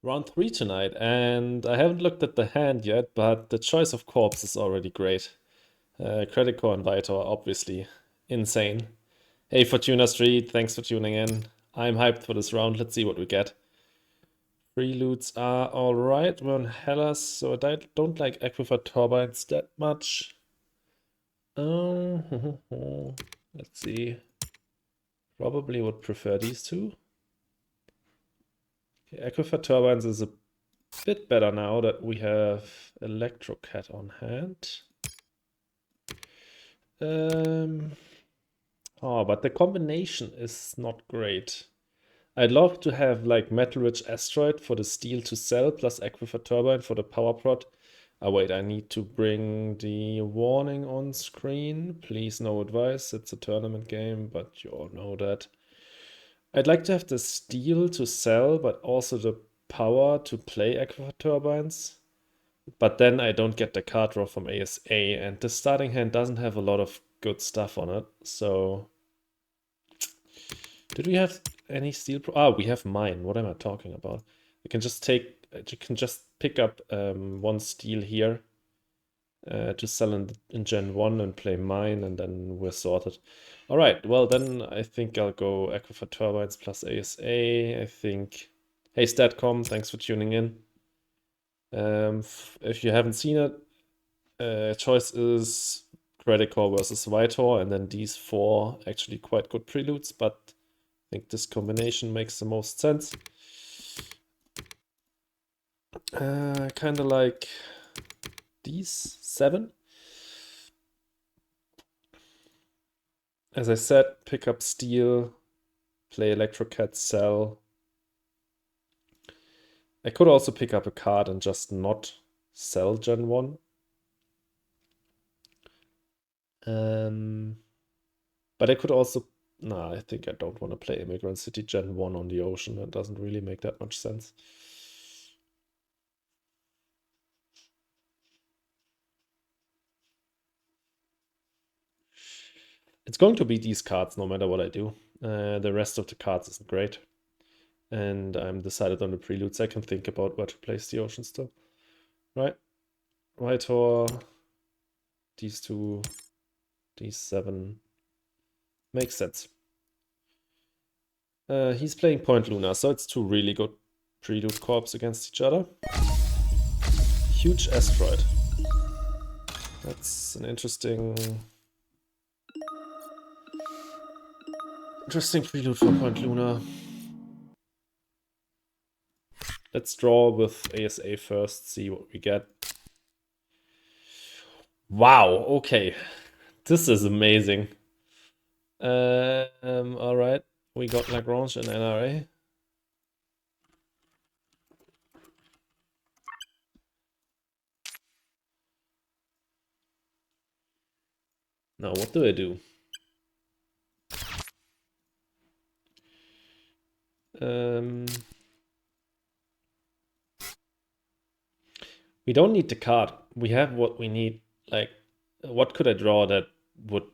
Round 3 tonight, and I haven't looked at the hand yet, but the choice of corpse is already great. Credit Core and Vitor, obviously. Insane. Hey, Fortuna Street, thanks for tuning in. I'm hyped for this round. Let's see what we get. Preludes are alright. We're on Hellas, so I don't like Aquifer Turbines that much. Oh, let's see. Probably would prefer these two. Okay, Aquifer Turbines is a bit better now that we have Electrocat on hand. Oh, but the combination is not great. I'd love to have like Metal Rich Asteroid for the steel to sell plus Aquifer Turbine for the power prod. Oh wait, I need to bring the warning on screen. Please no advice. It's a tournament game, but you all know that. I'd like to have the steel to sell, but also the power to play Aquifer Turbines. But then I don't get the card draw from ASA, and the starting hand doesn't have a lot of good stuff on it. So, did we have any steel? We have mine. What am I talking about? You can just pick up one steel here to sell in Gen 1 and play mine, and then we're sorted. All right, well, then I think I'll go Aquifer Turbines plus ASA. I think. Hey, Statcom, thanks for tuning in. If you haven't seen it, choice is Credit Core versus Vitor, and then these four actually quite good preludes, but I think this combination makes the most sense. Kind of like these 7. As I said, pick up steel, play Electrocat, sell. I could also pick up a card and just not sell Gen 1. But I could also... Nah, I think I don't want to play Immigrant City Gen 1 on the ocean. That doesn't really make that much sense. It's going to be these cards no matter what I do. The rest of the cards isn't great. And I'm decided on the preludes. I can think about where to place the ocean still. Right? Vitor, these 2, these 7. Makes sense. He's playing Point Luna, so it's 2 really good prelude corps against each other. Huge asteroid. That's an interesting prelude for Point Luna. Let's draw with ASA first, see what we get. Wow, okay. This is amazing. All right. We got Lagrange and NRA. Now, what do I do? We don't need the card. We have what we need. Like, what could I draw that would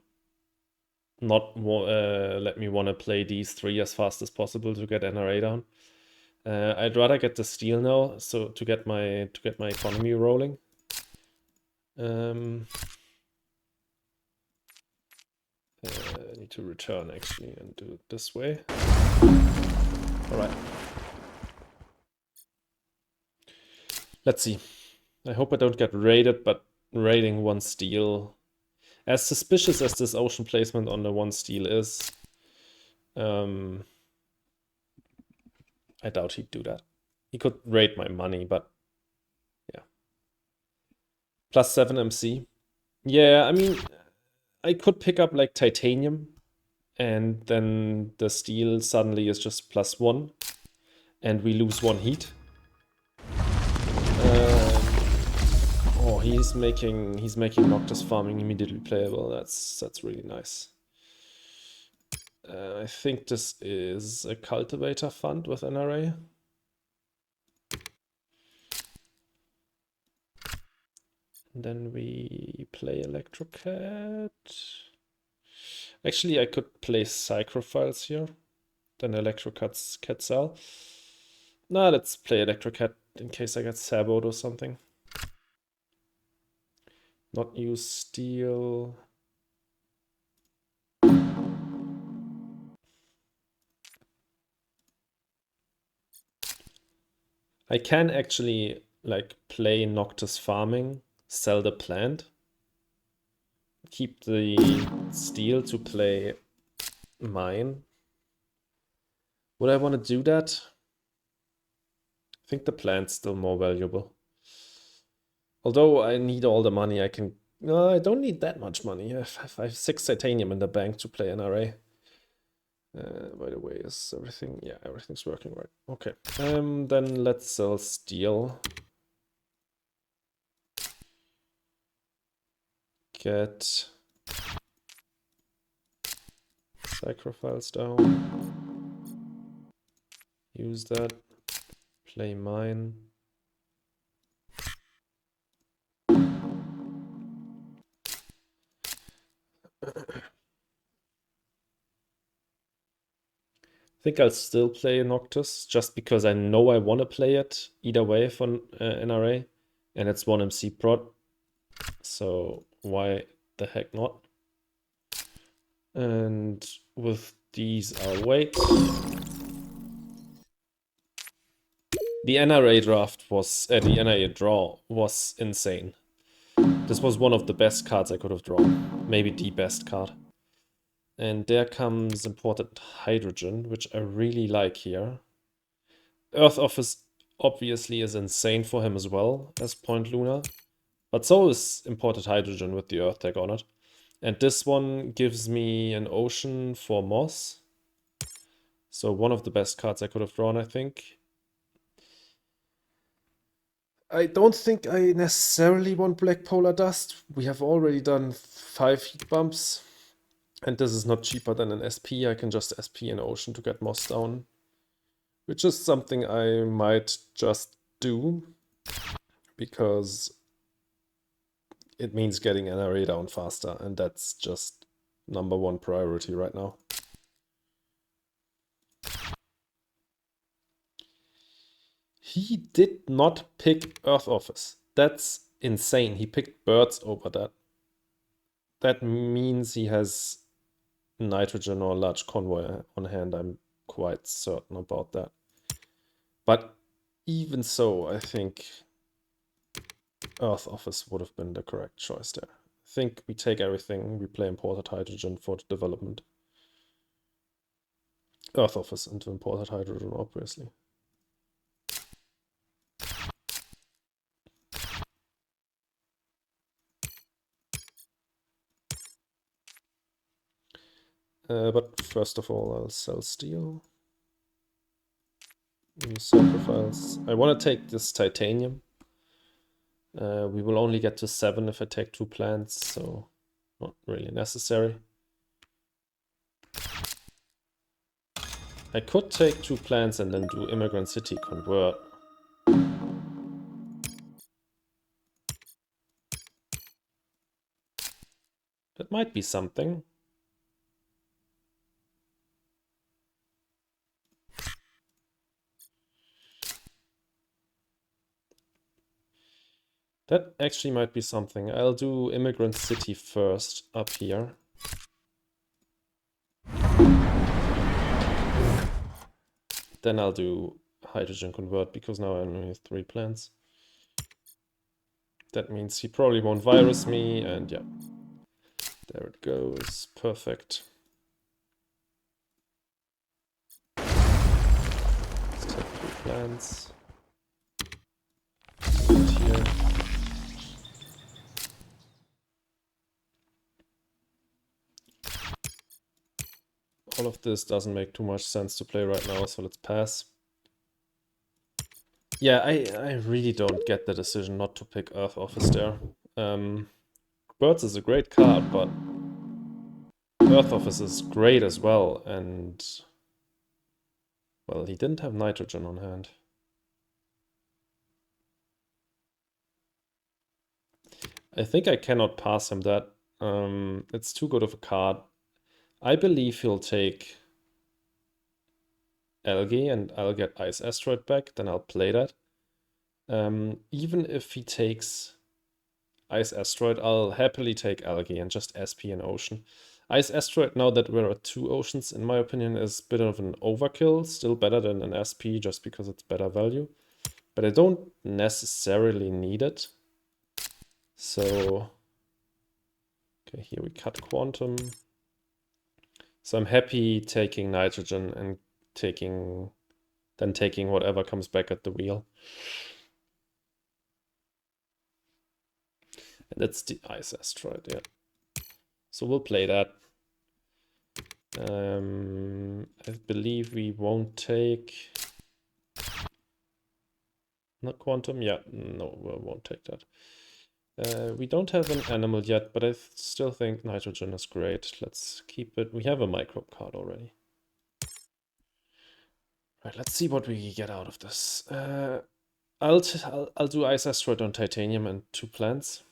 not let me want to play these 3 as fast as possible to get NRA down? I'd rather get the steel now, so to get my economy rolling. I need to return actually and do it this way. All right. Let's see. I hope I don't get raided, but raiding 1 steel, as suspicious as this ocean placement on the 1 steel is, I doubt he'd do that. He could raid my money, but yeah. +7 MC. Yeah, I mean, I could pick up like titanium, and then the steel suddenly is just +1, and we lose 1 heat. Oh, he's making Noctis farming immediately playable. That's really nice. I think this is a cultivator fund with NRA. And then we play Electrocat. Actually, I could play Psychrophiles here. Then Electrocat's Cat Cell. Nah, let's play Electrocat in case I get saboed or something. Not use steel. I can actually like play Noctis farming, sell the plant, keep the steel to play mine. Would I want to do that? I think the plant's still more valuable. Although I need all the money I can. No, I don't need that much money. I have 6 titanium in the bank to play NRA. By the way, is everything? Yeah, everything's working right. Okay. Then let's sell steel. Get sacrifice down. Use that. Play mine. I think I'll still play Noctis just because I know I want to play it either way for NRA, and it's 1 MC prod, so why the heck not? And with these, I'll wait. The NRA draft was, the NRA draw was insane. This was one of the best cards I could have drawn, maybe the best card. And there comes imported hydrogen, which I really like here. Earth Office obviously is insane for him as well as Point Luna, but so is imported hydrogen with the Earth tag on it. And this one gives me an ocean for Moss. So one of the best cards I could have drawn, I think. I don't think I necessarily want Black Polar Dust. We have already done 5 heat bumps. And this is not cheaper than an SP. I can just SP an ocean to get Moss down. Which is something I might just do. Because it means getting NRA down faster. And that's just #1 priority right now. He did not pick Earth Office. That's insane. He picked birds over that. That means he has nitrogen or a large convoy on hand. I'm quite certain about that. But even so, I think Earth Office would have been the correct choice there. I think we take everything, we play imported hydrogen for the development. Earth Office into imported hydrogen, obviously. But first of all, I'll sell steel. Sacrifice. I want to take this titanium. We will only get to 7 if I take 2 plants, so not really necessary. I could take 2 plants and then do Immigrant City convert. That might be something. That actually might be something. I'll do Immigrant City first up here. Then I'll do Hydrogen Convert because now I only have 3 plants. That means he probably won't virus me, and yeah. There it goes. Perfect. Let's take 3 plants. And here. All of this doesn't make too much sense to play right now, so let's pass. Yeah, I really don't get the decision not to pick Earth Office there. Birds is a great card, but Earth Office is great as well, and well, he didn't have nitrogen on hand. I think I cannot pass him that. It's too good of a card. I believe he'll take algae and I'll get Ice Asteroid back, then I'll play that. Even if he takes Ice Asteroid, I'll happily take algae and just SP an ocean. Ice Asteroid, now that we're at 2 oceans, in my opinion, is a bit of an overkill. Still better than an SP just because it's better value. But I don't necessarily need it. So, okay, here we cut quantum. So I'm happy taking nitrogen and taking whatever comes back at the wheel. And that's the Ice Asteroid, yeah. So we'll play that. I believe we won't take... Not quantum? Yeah, no, we won't take that. We don't have an animal yet, but I still think nitrogen is great. Let's keep it. We have a microbe card already. Right, let's see what we get out of this. I'll do Ice Asteroid on titanium and 2 plants.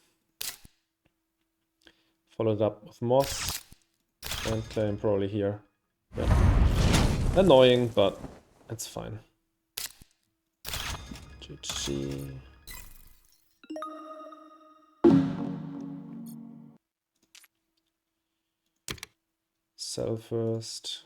Followed up with moss and claim probably here. Yeah. Annoying, but it's fine. GG. Sell first.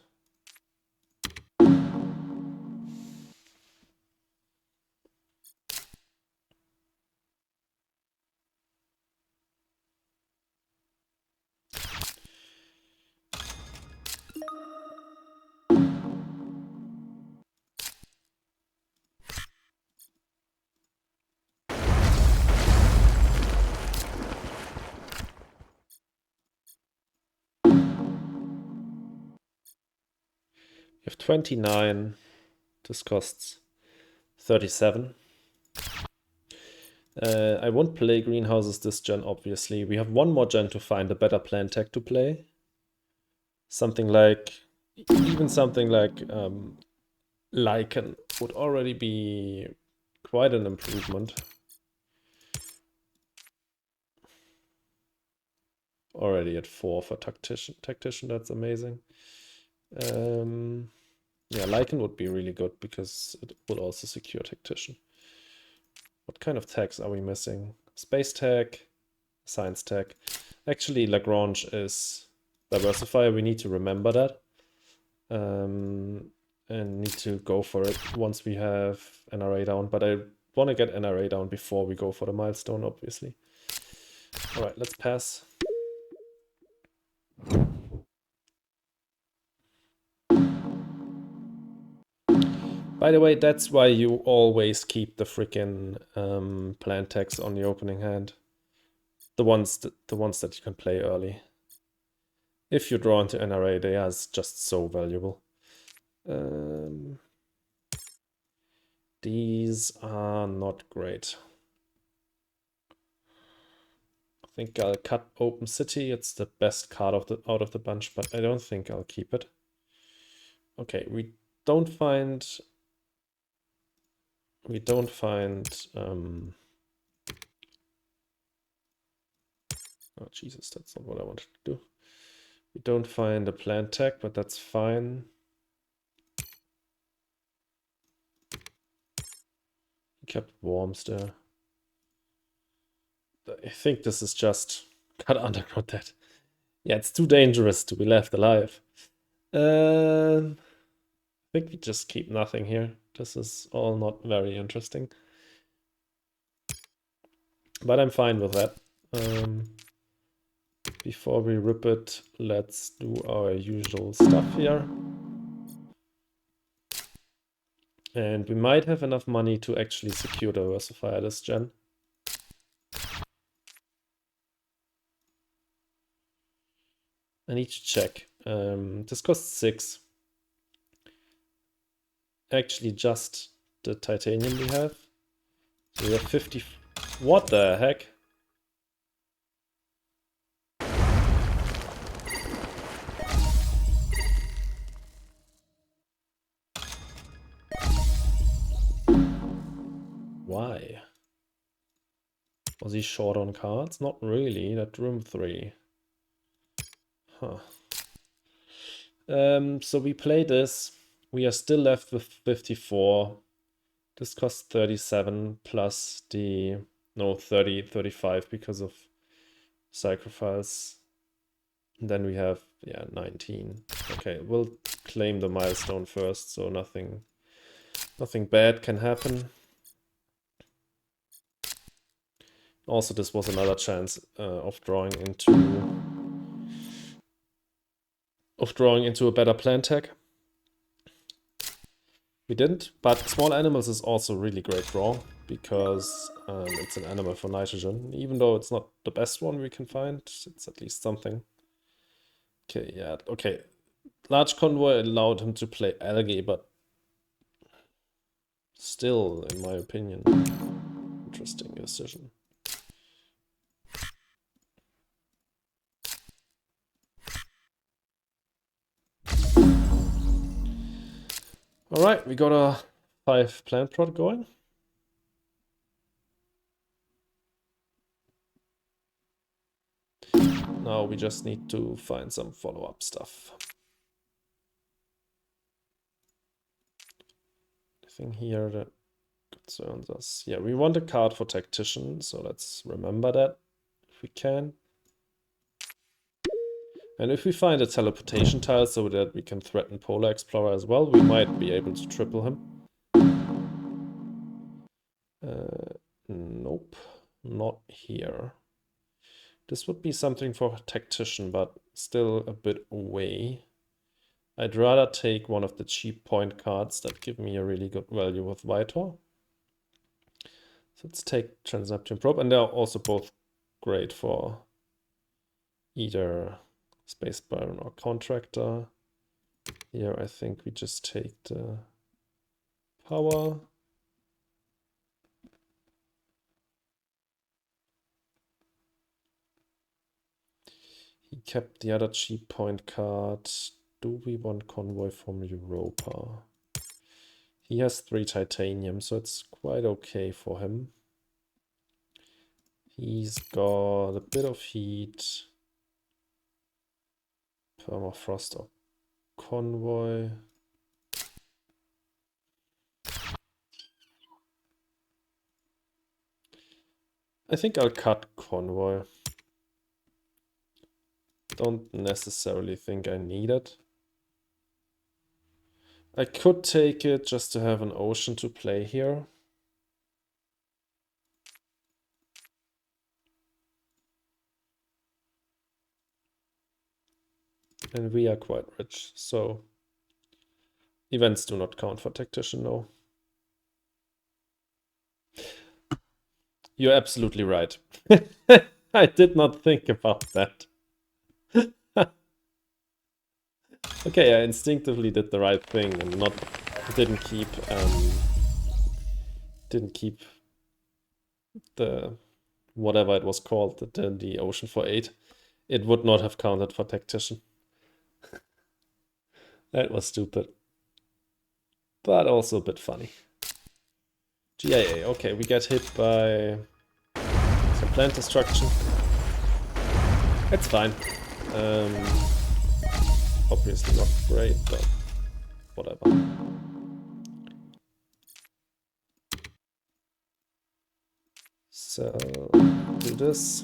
We have 29. This costs 37. I won't play greenhouses this gen, obviously. We have one more gen to find a better plant tech to play. Something like, even something like Lichen would already be quite an improvement. Already at 4 for tactician, that's amazing. Yeah, Lichen would be really good because it would also secure tactician. What kind of tags are we missing? Space tag, science tag. Actually, Lagrange is diversifier. We need to remember that. And need to go for it once we have NRA down. But I want to get NRA down before we go for the milestone, obviously. All right, let's pass. By the way, that's why you always keep the freaking plant tags on the opening hand. The ones that you can play early. If you draw into NRA, they are just so valuable. These are not great. I think I'll cut Open City. It's the best card out of the bunch, but I don't think I'll keep it. Okay, we don't find oh Jesus, that's not what I wanted to do. We don't find a plant tag, but that's fine. He kept worms there. I think this is just cut underground dead. Yeah, it's too dangerous to be left alive. I think we just keep nothing here. This is all not very interesting. But I'm fine with that. Before we rip it, let's do our usual stuff here. And we might have enough money to actually secure the diversifier this gen. I need to check. This costs 6. Actually, just the titanium we have. So we have 50. What the heck? Why? Was he short on cards? Not really. That room 3. Huh. So we play this. We are still left with 54. This costs 37 plus the, no, 30, 35 because of sacrifice. And then we have, yeah, 19. Okay, we'll claim the milestone first, so nothing bad can happen. Also, this was another chance of drawing into a better plant tag. We didn't, but small animals is also a really great draw because it's an animal for nitrogen. Even though it's not the best one we can find, it's at least something. Okay, yeah, okay. Large convoy allowed him to play algae, but still, in my opinion, interesting decision. Alright, we got a 5 plant prod going. Now we just need to find some follow-up stuff. Anything here that concerns us? Yeah, we want a card for Tactician, so let's remember that if we can. And if we find a teleportation tile so that we can threaten Polar Explorer as well, we might be able to triple him. Nope, not here. This would be something for Tactician, but still a bit away. I'd rather take one of the cheap point cards that give me a really good value with Vitor. So let's take Transneptune Probe, and they're also both great for either Space Baron or Contractor. Here I think we just take the power. He kept the other cheap point card. Do we want Convoy from Europa? He has 3 titanium, so it's quite okay for him. He's got a bit of heat. Permafrost or Convoy. I think I'll cut Convoy. Don't necessarily think I need it. I could take it just to have an ocean to play here. And we are quite rich, so events do not count for Tactician, no. You're absolutely right. I did not think about that. Okay, I instinctively did the right thing and didn't keep the whatever it was called, the ocean for 8. It would not have counted for Tactician. That was stupid. But also a bit funny. GIA, okay, we get hit by some plant destruction. It's fine. Obviously not great, but whatever. So, do this.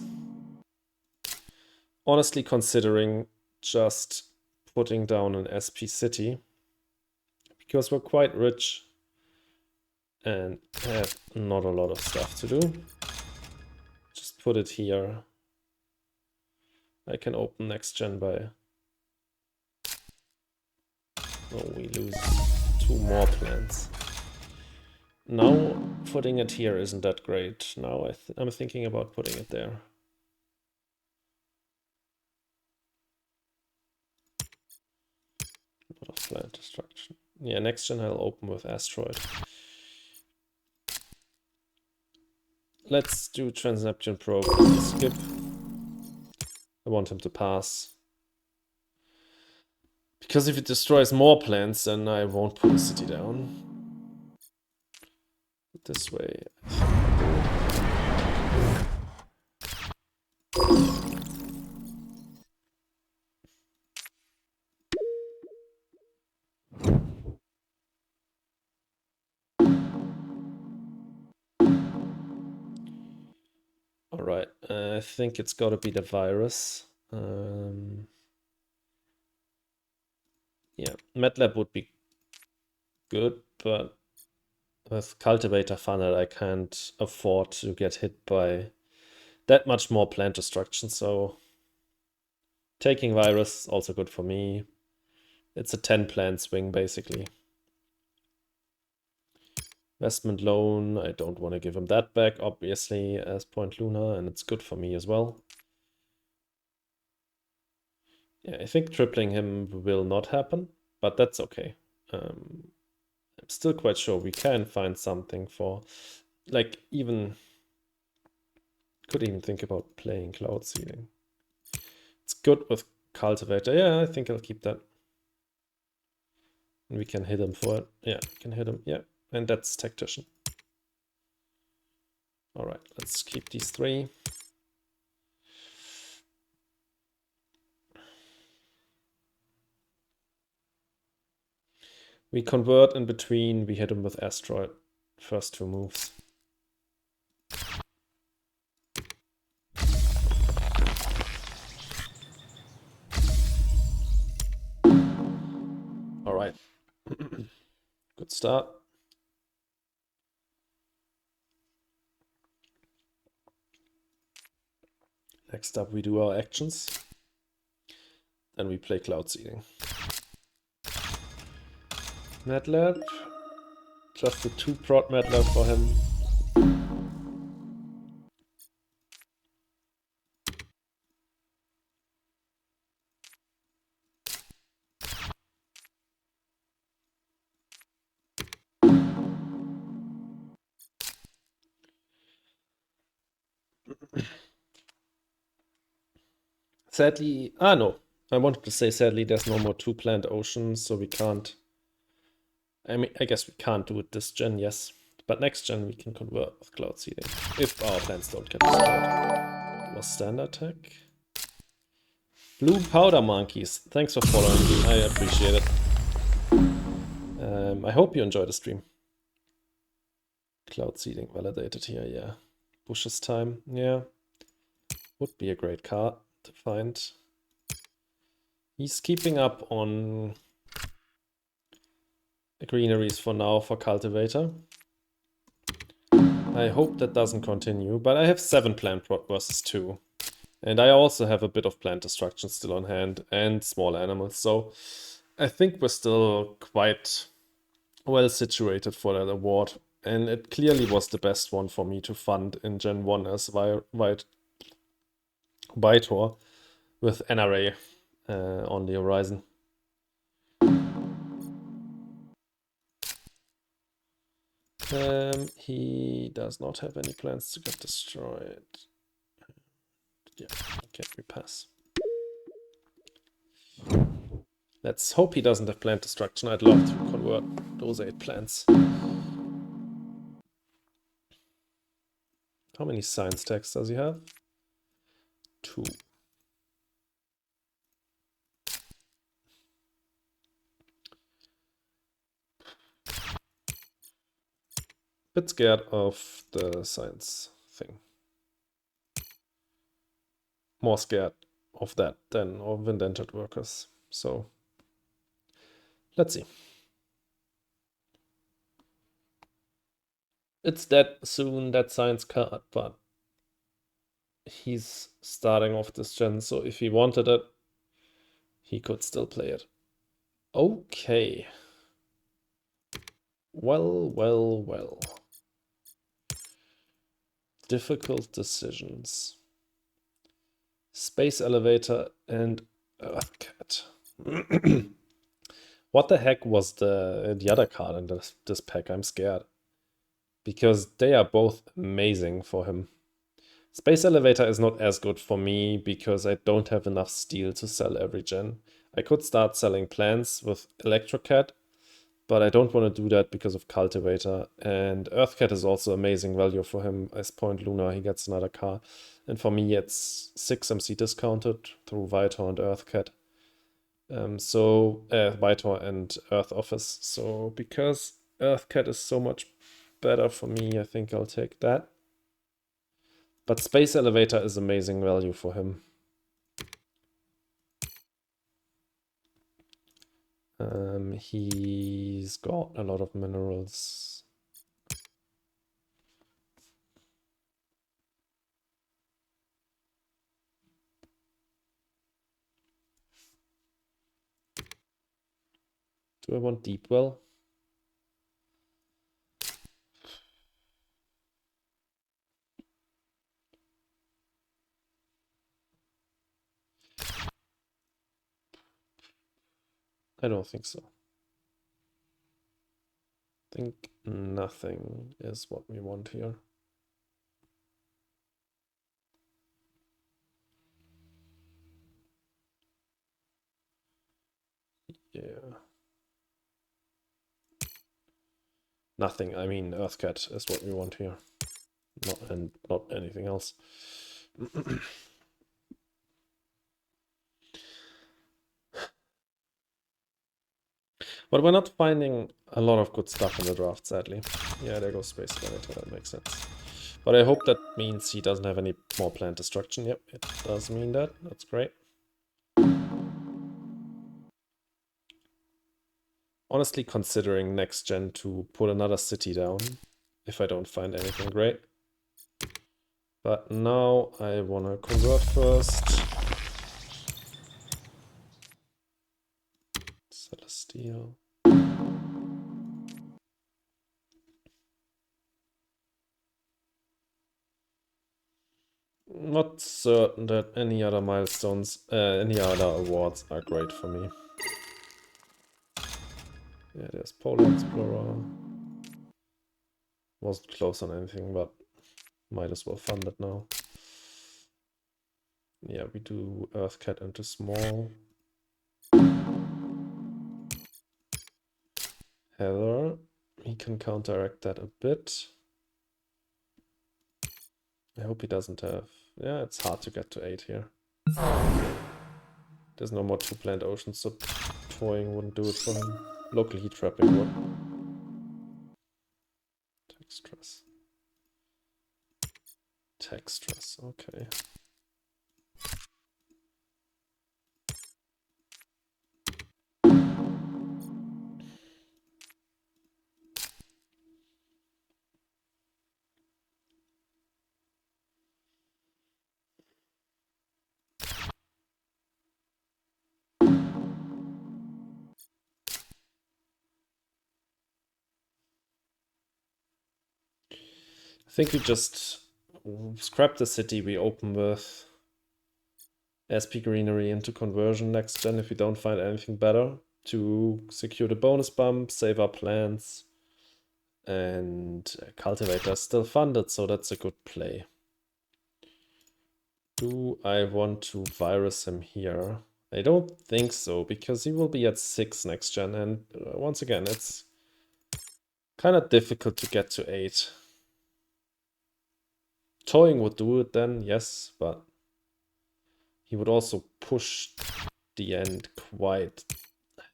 Honestly, considering just putting down an SP city, because we're quite rich and have not a lot of stuff to do. Just put it here. I can open next gen by... Oh, we lose 2 more plants. Now putting it here isn't that great. Now I'm thinking about putting it there. A lot of plant destruction. Yeah, next gen I'll open with Asteroid. Let's do Transneptune Probe. Skip. I want him to pass. Because if it destroys more plants, then I won't put a city down. This way. I think it's gotta be the virus. Yeah, MATLAB would be good, but with Cultivator Funnel, I can't afford to get hit by that much more plant destruction, so taking virus also good for me. It's a 10 plant swing, basically. Investment loan, I don't want to give him that back, obviously, as Point Luna, and it's good for me as well. Yeah, I think tripling him will not happen, but that's okay. I'm still quite sure we can find something for, like, even, could even think about playing Cloud Seeding. It's good with Cultivator. Yeah, I think I'll keep that. And we can hit him for it. Yeah, we can hit him. Yeah, and that's Tactician. All right, let's keep these 3. We convert in between, we hit him with Asteroid. First 2 moves. All right. Good start. Next up, we do our actions. Then we play Cloud Seeding. MATLAB. Just a 2 prot MATLAB for him. Sadly, no. I wanted to say sadly there's no more 2 plant oceans, so we can't. I mean, I guess we can't do it this gen, yes. But next gen we can convert with Cloud Seeding. If our plants don't get destroyed. That was standard tech. Blue Powder Monkeys, thanks for following me, I appreciate it. I hope you enjoyed the stream. Cloud Seeding validated here, yeah. Bush's time, yeah. Would be a great card to find. He's keeping up on greeneries for now for Cultivator. I hope that doesn't continue, but I have 7 plant prot versus 2. And I also have a bit of plant destruction still on hand and small animals, so I think we're still quite well situated for that award. And it clearly was the best one for me to fund in Gen 1 as Vitor with NRA on the horizon. He does not have any plans to get destroyed. Yeah, okay, we pass. Let's hope he doesn't have plant destruction. I'd love to convert those 8 plants. How many science tags does he have? 2. Bit scared of the science thing. More scared of that than of indentured workers. So let's see. It's dead soon, that science card, but he's starting off this gen, so if he wanted it, he could still play it. Okay. Well. Difficult decisions. Space Elevator and Earthcat. What the heck was the other card in this pack? I'm scared. Because they are both amazing for him. Space Elevator is not as good for me because I don't have enough steel to sell every gen. I could start selling plants with Electrocat, but I don't want to do that because of Cultivator. And Earthcat is also amazing value for him as Point Luna. He gets another car. And for me, it's 6 MC discounted through Vitor and Earthcat. Vitor and Earth Office. So because Earthcat is so much better for me, I think I'll take that. But Space Elevator is amazing value for him. He's got a lot of minerals. Do I want Deep Well? I don't think so. I think nothing is what we want here. Yeah. Nothing, I mean Earthcat is what we want here. Not anything else. But we're not finding a lot of good stuff in the draft, sadly. Yeah, there goes Space Elevator, that makes sense. But I hope that means he doesn't have any more plant destruction. Yep, it does mean that. That's great. Honestly, considering next gen to put another city down, if I don't find anything great. But now I want to convert first. Celestial. Not certain that any other milestones, any other awards are great for me. Yeah, there's Polar Explorer. Wasn't close on anything, but might as well fund it now. Yeah, we do Earthcat into small. Heather, he can counteract that a bit. I hope he doesn't have... Yeah, it's hard to get to 8 here. There's no more 2-plant oceans, so toying wouldn't do it for him. Local heat trapping would. Textras. Textras, okay. I think we just scrap the city we open with SP Greenery into conversion next gen if we don't find anything better to secure the bonus bump, save our plants, and Cultivator is still funded, so that's a good play. Do I want to virus him here? I don't think so, because he will be at 6 next gen, and once again, it's kind of difficult to get to 8. Towing would do it then, yes, but he would also push the end quite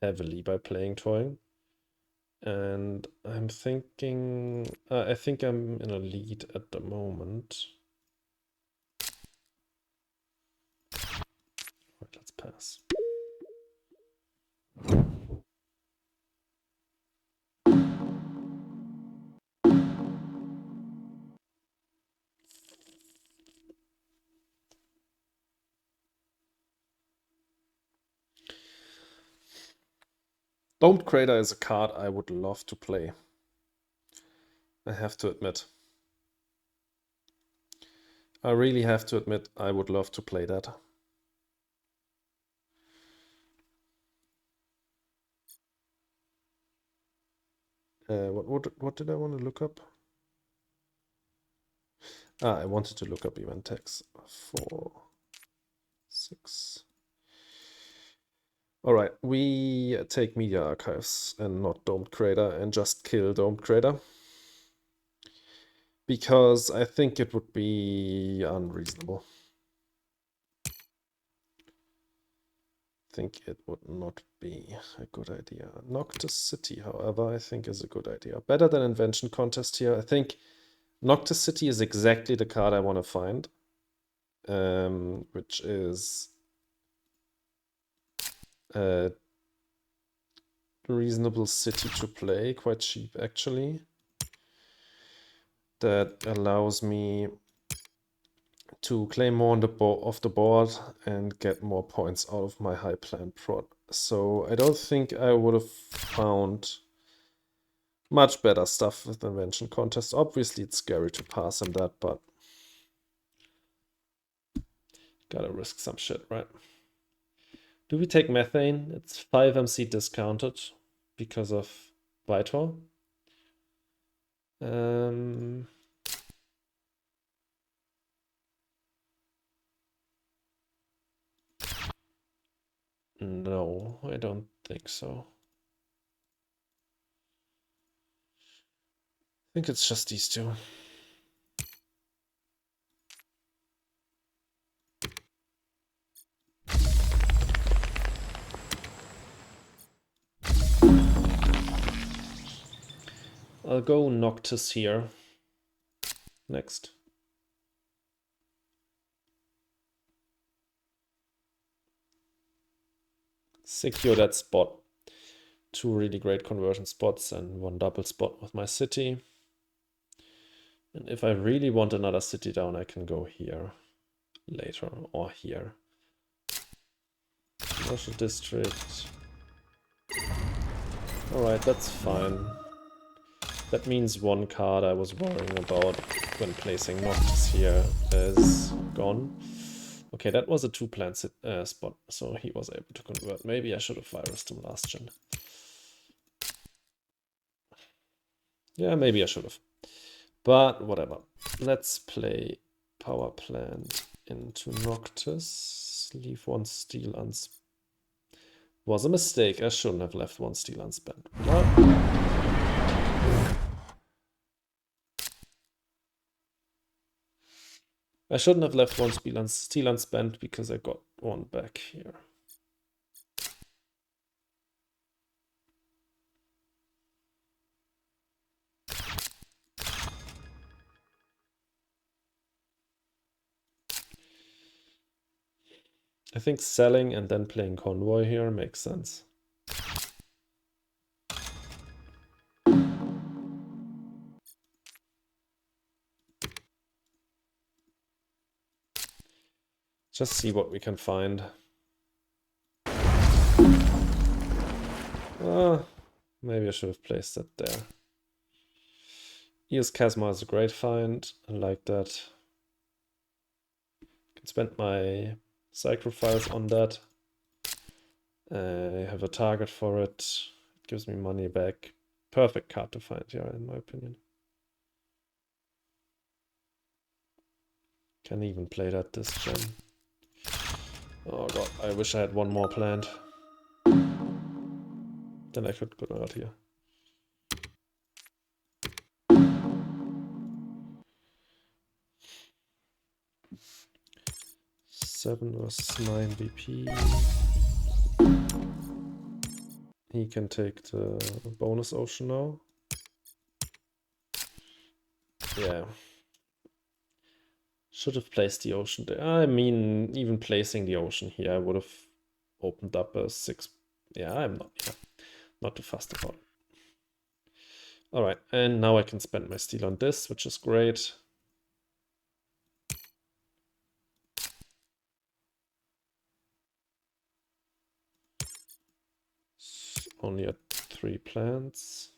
heavily by playing Towing. And I'm thinking, I think I'm in a lead at the moment. Right, let's pass. Domed Crater is a card I would love to play. I have to admit. I really have to admit I would love to play that. What did I want to look up? I wanted to look up event tags. 4, 6. All right, we take media archives and not Domed Crater and just kill Domed Crater. Because I think it would be unreasonable. I think it would not be a good idea. Noctis City, however, I think is a good idea. Better than Invention Contest here. I think Noctis City is exactly the card I want to find, which is a reasonable city to play, quite cheap actually. That allows me to claim more on the off the board and get more points out of my high plant prod. So I don't think I would have found much better stuff with the Invention Contest. Obviously it's scary to pass on that, but gotta risk some shit, right? Do we take Methane? It's 5 MC discounted because of Vitor. No, I don't think so. I think it's just these two. I'll go Noctis here. Next. Secure that spot. 2 really great conversion spots and 1 double spot with my city. And if I really want another city down, I can go here later or here. Commercial district. Alright, that's fine. That means 1 card I was worrying about when placing Noctis here is gone. Okay, that was a 2 plant spot, so he was able to convert. Maybe I should have virused him last gen. Yeah, maybe I should have. But whatever. Let's play power plant into Noctis. Leave 1 steel unspent. Was a mistake. I shouldn't have left 1 steel unspent. What? I shouldn't have left 1 steel unspent because I got 1 back here. I think selling and then playing Convoy here makes sense. Just see what we can find. Maybe I should have placed that there. Eos Chasma is a great find. I like that. Can spend my sacrifice on that. I have a target for it. It gives me money back. Perfect card to find here, in my opinion. Can even play that this gen. Oh god, I wish I had 1 more planned. Then I could go out here. Seven versus 9 BP. He can take the bonus ocean now. Yeah. Should have placed the ocean there. I mean, even placing the ocean here, I would have opened up a 6. Yeah, I'm not too fast about it. Alright, and now I can spend my steel on this, which is great. Only at 3 plants.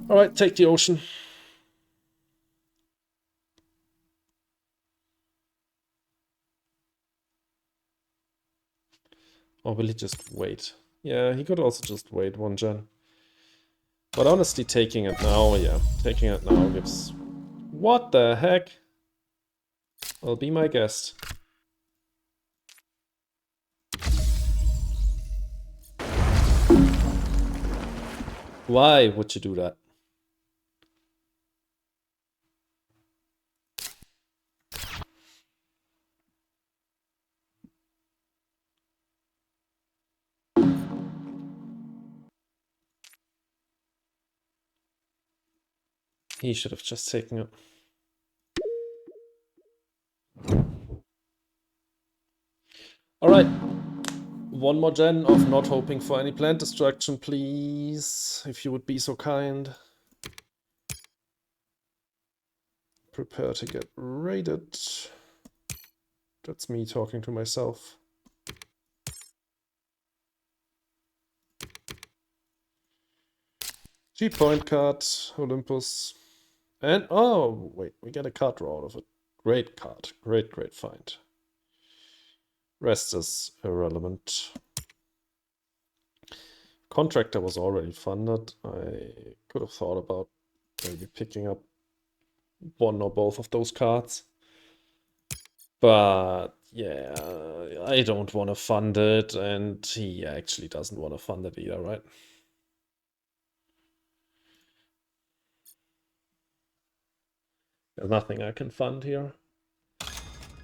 Alright, take the ocean. Or will he just wait? Yeah, he could also just wait 1 gen. But honestly, taking it now, yeah. Taking it now gives... What the heck? Well, be my guest. Why would you do that? He should have just taken it. Alright. One more gen of not hoping for any plant destruction, please. If you would be so kind. Prepare to get raided. That's me talking to myself. Cheap point card, Olympus. And, oh, wait, we get a card draw out of it. Great card. Great, great find. Rest is irrelevant. Contractor was already funded. I could have thought about maybe picking up one or both of those cards. But yeah, I don't want to fund it, and he actually doesn't want to fund it either, right? There's nothing I can fund here.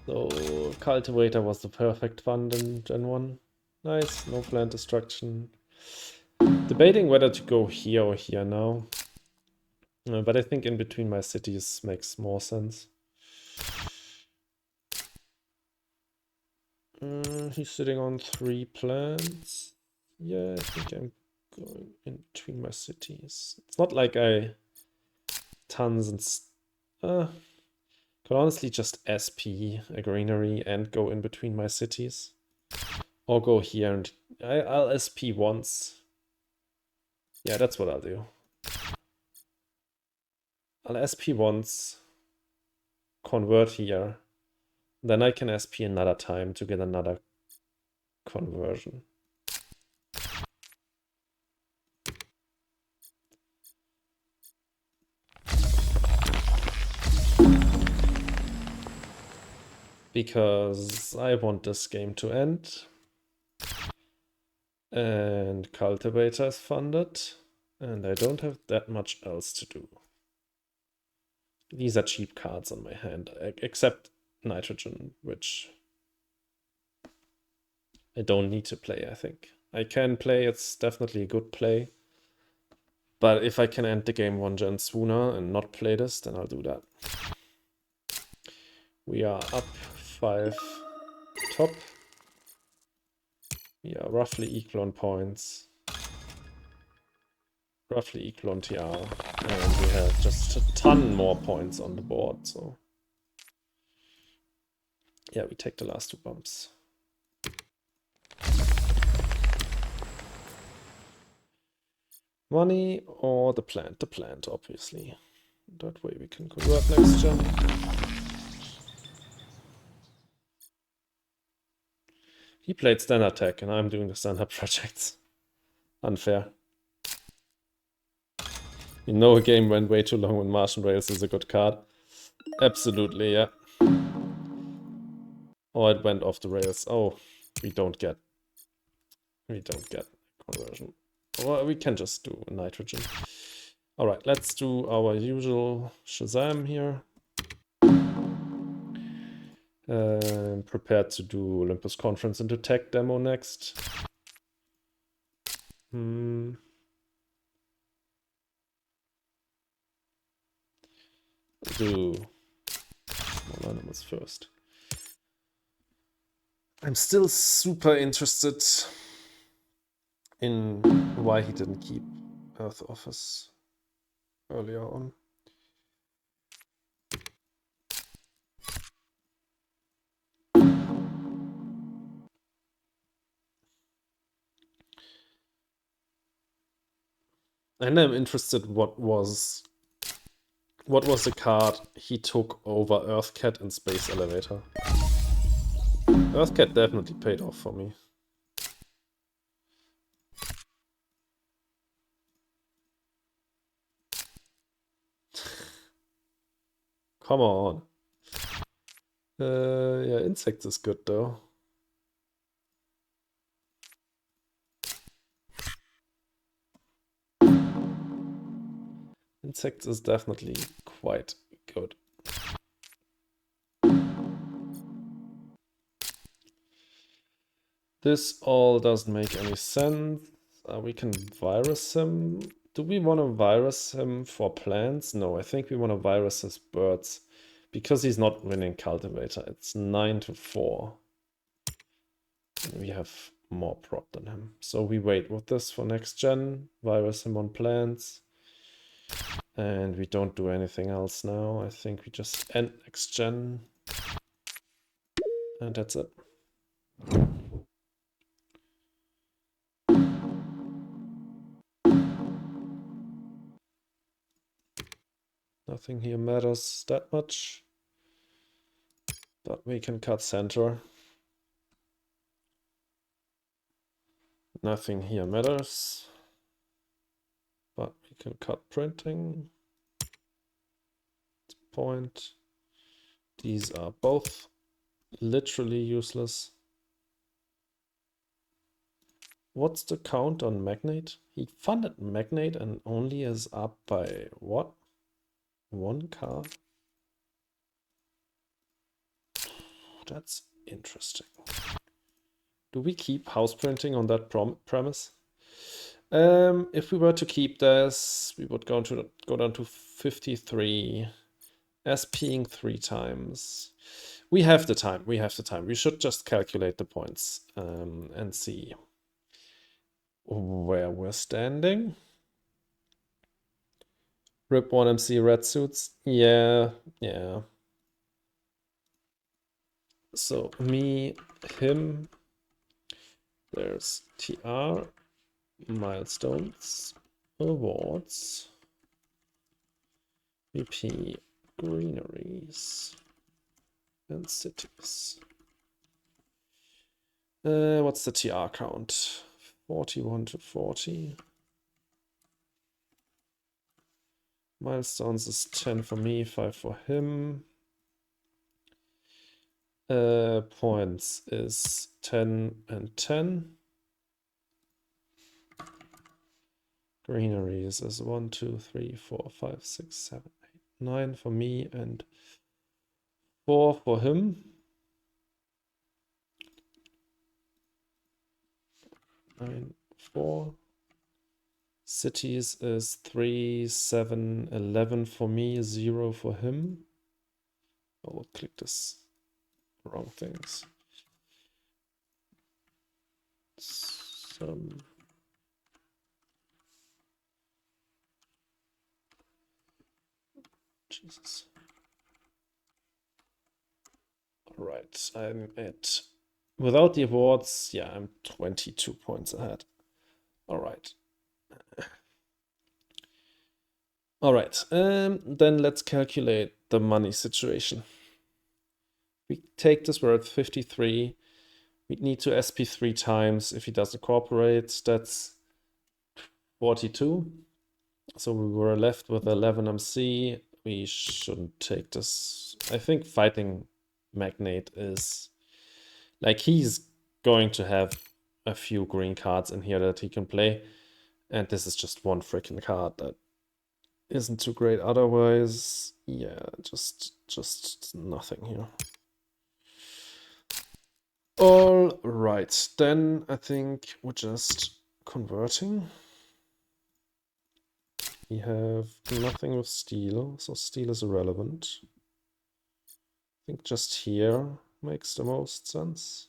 So Cultivator was the perfect fund in Gen 1. Nice, no plant destruction. Debating whether to go here or here now. But I think in between my cities makes more sense. He's sitting on 3 plants. Yeah, I think I'm going in between my cities. It's not like I tons and could honestly just SP a greenery and go in between my cities. Or go here and I'll SP once. Yeah, that's what I'll do. I'll SP once, convert here. Then I can SP another time to get another conversion. Because I want this game to end. And Cultivator is funded. And I don't have that much else to do. These are cheap cards on my hand, except Nitrogen, which I don't need to play, I think. I can play, it's definitely a good play. But if I can end the game 1 gen sooner and not play this, then I'll do that. We are up 5 top. We are roughly equal on points. Roughly equal on TR. And we have just a ton more points on the board, so... Yeah, we take the last 2 bumps. Money or the plant? The plant, obviously. That way we can convert next gen. He played standard tech and I'm doing the standard projects. Unfair. You know a game went way too long when Martian Rails is a good card. Absolutely, yeah. Oh, it went off the rails. Oh, we don't get conversion. Or we can just do Nitrogen. Alright, let's do our usual Shazam here. Prepared to do Olympus Conference into Tech demo next. Do small animals first. I'm still super interested in why he didn't keep Earth Office earlier on. And I'm interested what was the card he took over Earthcat and Space Elevator. Earthcat definitely paid off for me. Come on. Yeah, Insects is good though. Insects is definitely quite good. This all doesn't make any sense. We can virus him. Do we want to virus him for plants? No, I think we want to virus his birds because he's not winning cultivator. It's 9-4. And we have more prop than him. So we wait with this for next gen, virus him on plants. And we don't do anything else now. I think we just end next gen. And that's it. Nothing here matters that much. But we can cut center. Nothing here matters. But we can cut printing. Point. These are both literally useless. What's the count on Magnate? He funded Magnate and only is up by what? 1 card? That's interesting. Do we keep house printing on that premise? If we were to keep this, we would go down to 53. SPing 3 times. We have the time. We have the time. We should just calculate the points and see where we're standing. Rip 1 MC red suits. Yeah. So me, him. There's TR, milestones, awards, VP, greeneries, and cities. What's the TR count? 41 to 40. Milestones is 10 for me, 5 for him. Points is 10 and 10. Greeneries is 1, 2, 3, 4, 5, 6, 7, 8, 9 for me and 4 for him. 9, 4. Cities is 3, 7, 11 for me, 0 for him. I will click this. Wrong things. Some. Jesus. All right, I'm at, without the awards, yeah, I'm 22 points ahead. All right. All right, then let's calculate the money situation. We take this, we're at 53. We need to SP 3 times. If he doesn't cooperate, that's 42. So we were left with 11 MC. We shouldn't take this. I think fighting Magnate is like, he's going to have a few green cards in here that he can play. And this is just one freaking card that isn't too great otherwise. Yeah, just nothing here. All right, then I think we're just converting. We have nothing with steel, so steel is irrelevant. I think just here makes the most sense.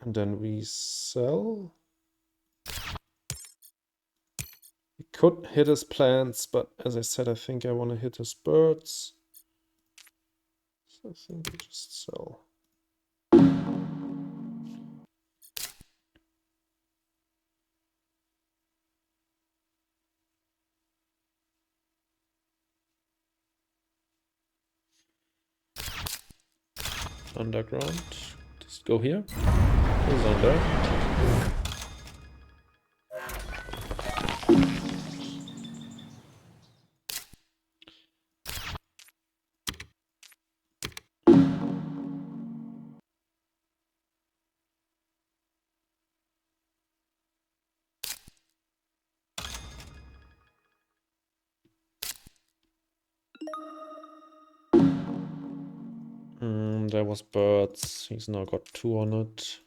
And then we sell. We could hit his plants, but as I said, I think I want to hit his birds. So I think we just sell. Underground. Just go here. Goes on there. There was birds. He's now got 2 on it.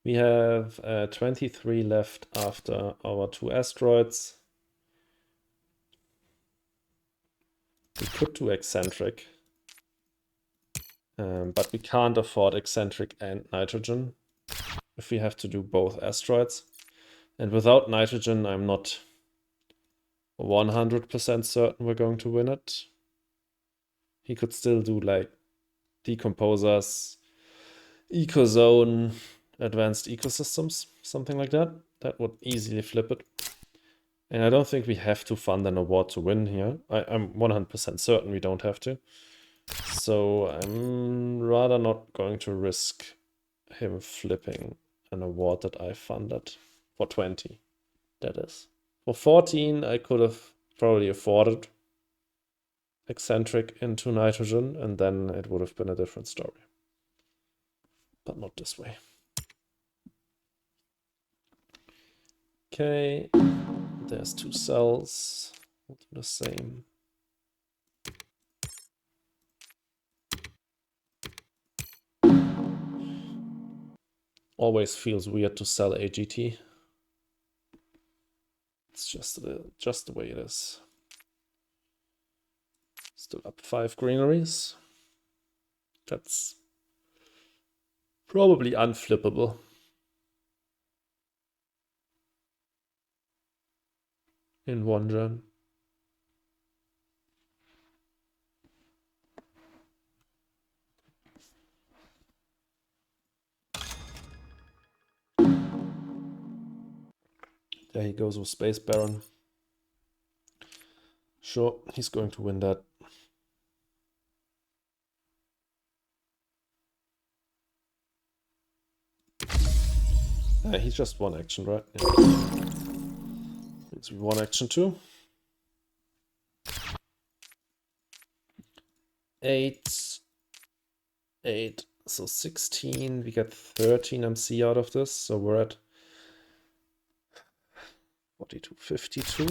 We have 23 left after our 2 asteroids. We could do eccentric, but we can't afford eccentric and nitrogen if we have to do both asteroids. And without nitrogen, I'm not 100% certain we're going to win it. He could still do like decomposers, ecozone, advanced ecosystems, something like that. That would easily flip it. And I don't think we have to fund an award to win here. I'm 100% certain we don't have to. So I'm rather not going to risk him flipping an award that I funded for 20, that is. For 14, I could have probably afforded eccentric into nitrogen, and then it would have been a different story. But not this way. Okay, there's 2 cells. We'll do the same. Always feels weird to sell AGT. It's just the way it is. Still up 5 greeneries. That's probably unflippable. In 1 gen. There he goes with Space Baron. Sure, he's going to win that. He's just 1 action, right? Yeah. Means we 1 action too. 8. 8. So 16. We get 13 MC out of this. So we're at 42, 52.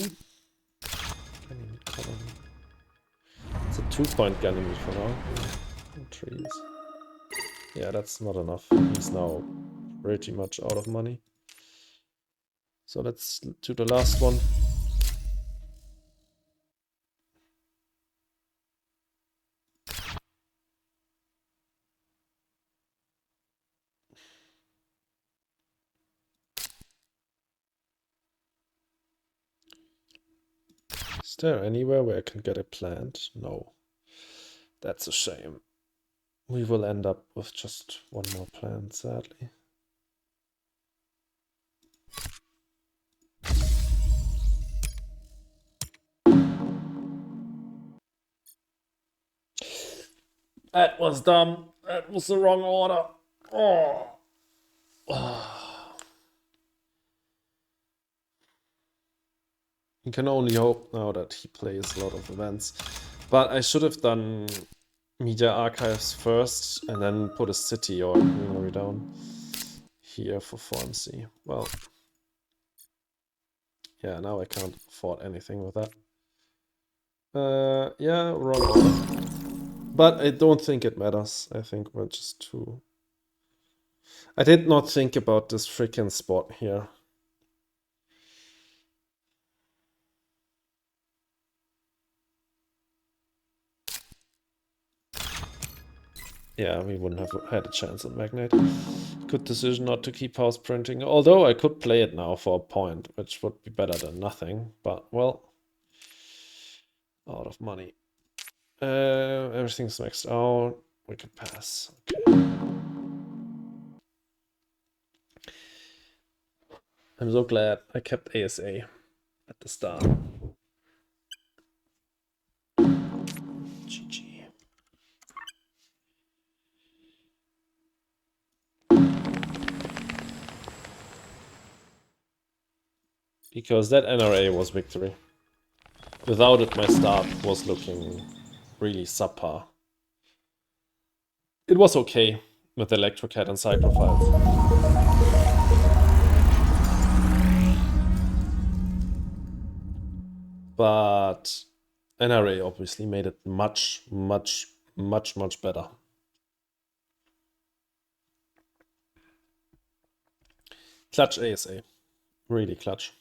It's a 2-point Ganymede for now. Trees. Yeah, that's not enough. He's now pretty much out of money. So let's do the last one. Is there anywhere where I can get a plant? No. That's a shame. We will end up with just 1 more plant, sadly. That was dumb. That was the wrong order. Oh. You can only hope now that he plays a lot of events. But I should have done Media Archives first and then put a city or greenery down here for 4MC. Well, yeah, now I can't afford anything with that. Yeah, wrong order. But I don't think it matters. I think we're just too... I did not think about this freaking spot here. Yeah, we wouldn't have had a chance on Magnate. Good decision not to keep house printing. Although I could play it now for a point, which would be better than nothing. But, well, out of money. Everything's maxed out. We can pass. Okay. I'm so glad I kept ASA at the start. GG. Because that NRA was victory. Without it, my start was looking really subpar. It was okay with Electrocat and Cyclophiles. But NRA obviously made it much, much, much better. Clutch ASA. Really clutch.